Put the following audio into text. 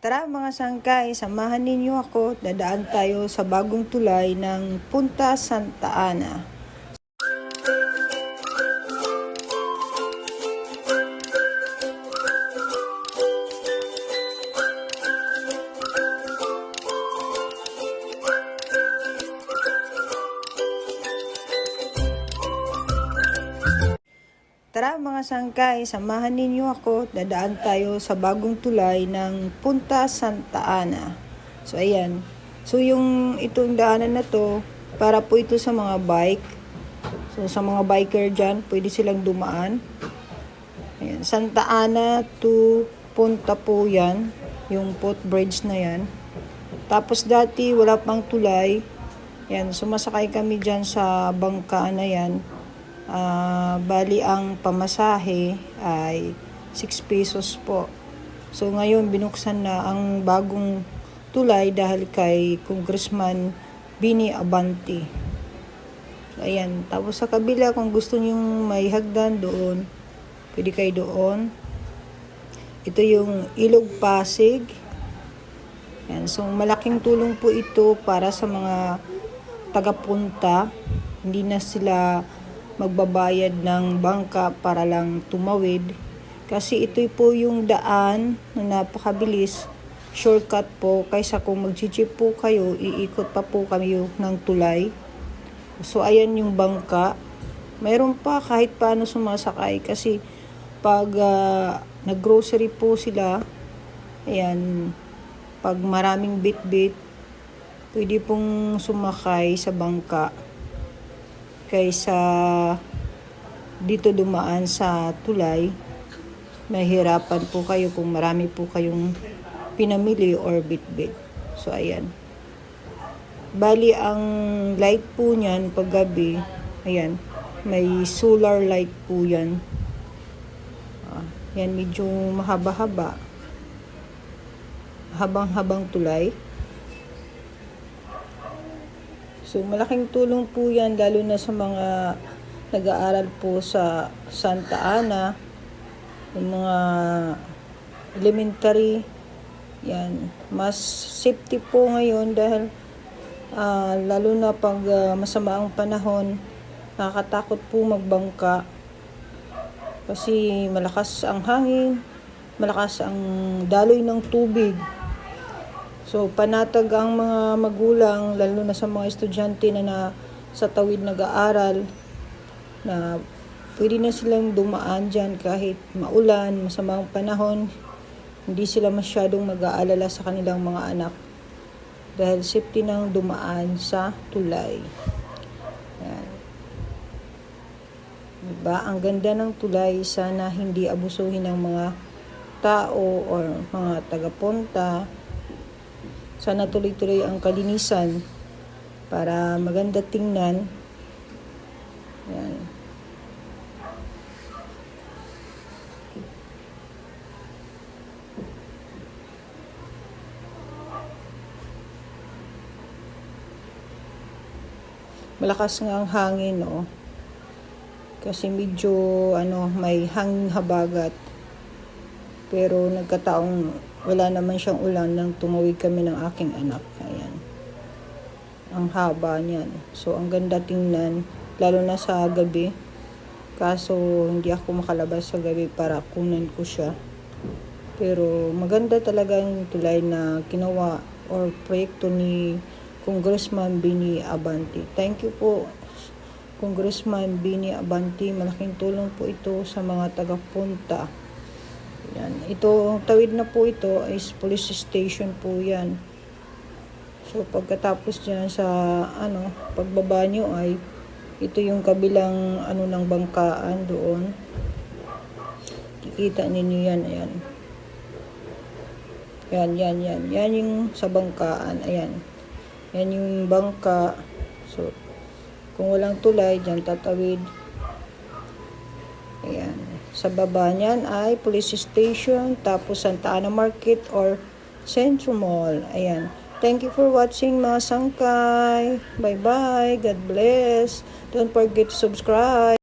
Tara mga sangkay, samahan ninyo ako. Dadaan tayo sa bagong tulay ng Punta Santa Ana. Tara mga sangkay, samahan ninyo ako. Dadaan tayo sa bagong tulay ng Punta Santa Ana. So ayan. So yung itong daanan na to, para po ito sa mga bike. So sa mga biker dyan, pwede silang dumaan. Ayan. Santa Ana to Punta po yan. Yung footbridge na yan. Tapos dati wala pang tulay. Yan, sumasakay kami dyan sa bangka na yan. Bali ang pamasahe ay 6 pesos po. So ngayon binuksan na ang bagong tulay dahil kay Congressman Bini Abante. So, ayan. Tapos sa kabila kung gusto niyo may hagdan doon, pwede kayo doon. Ito yung Ilog Pasig. Ayan. So malaking tulong po ito para sa mga tagapunta. Hindi na sila magbabayad ng bangka para lang tumawid. Kasi ito po yung daan na napakabilis. Shortcut po. Kaysa kung mag-jeep po kayo, iikot pa po kami ng tulay. So ayan yung bangka. Mayroon pa kahit paano sumasakay. Kasi pag nag-grocery po sila, ayan, pag maraming bit-bit, pwede pong sumakay sa bangka kaysa dito dumaan sa tulay. Mahirapan po kayo kung marami po kayong pinamili or bit-bit. So ayan. Bali ang light po niyan pag gabi, ayan, may solar light po yan. Yan medyo mahaba-haba. Habang-habang tulay. So, malaking tulong po yan, lalo na sa mga nag-aaral po sa Santa Ana, yung mga elementary, yan. Mas safety po ngayon dahil lalo na pag masama ang panahon, nakakatakot po magbangka. Kasi malakas ang hangin, malakas ang daloy ng tubig. So, panatag ang mga magulang, lalo na sa mga estudyante na sa tawid nag-aaral, na pwede na silang dumaan dyan kahit maulan, masamang panahon. Hindi sila masyadong mag-aalala sa kanilang mga anak dahil safety nang dumaan sa tulay. Yan. Diba? Ang ganda ng tulay, sana hindi abusuhin ng mga tao or mga tagapunta. Sana tuloy-tuloy ang kalinisan para maganda tingnan. Yan. Malakas nga ang hangin, no? Kasi medyo may hangin habagat. Pero nagkataong wala naman siyang ulan nang tumawid kami ng aking anak. Ayan. Ang haba niyan. So, ang ganda tingnan, lalo na sa gabi. Kaso, hindi ako makalabas sa gabi para kunan ko siya. Pero, maganda talaga yung tulay na ginawa or proyekto ni Congressman Bini Abante. Thank you po, Congressman Bini Abante. Malaking tulong po ito sa mga tagapunta. Yan. Ito, tawid na po ito is police station po yan. So, pagkatapos dyan sa, pagbaba nyo ay, ito yung kabilang, ng bangkaan doon. Kikita ninyo yan, ayan. Yan. Yan yung sa bangkaan, ayan. Yan yung bangka. So, kung walang tulay, dyan tatawid. Ayan. Sa baba niyan ay police station, tapos Santa Ana Market or Centro Mall. Ayan. Thank you for watching mga sangkay. Bye-bye. God bless. Don't forget to subscribe.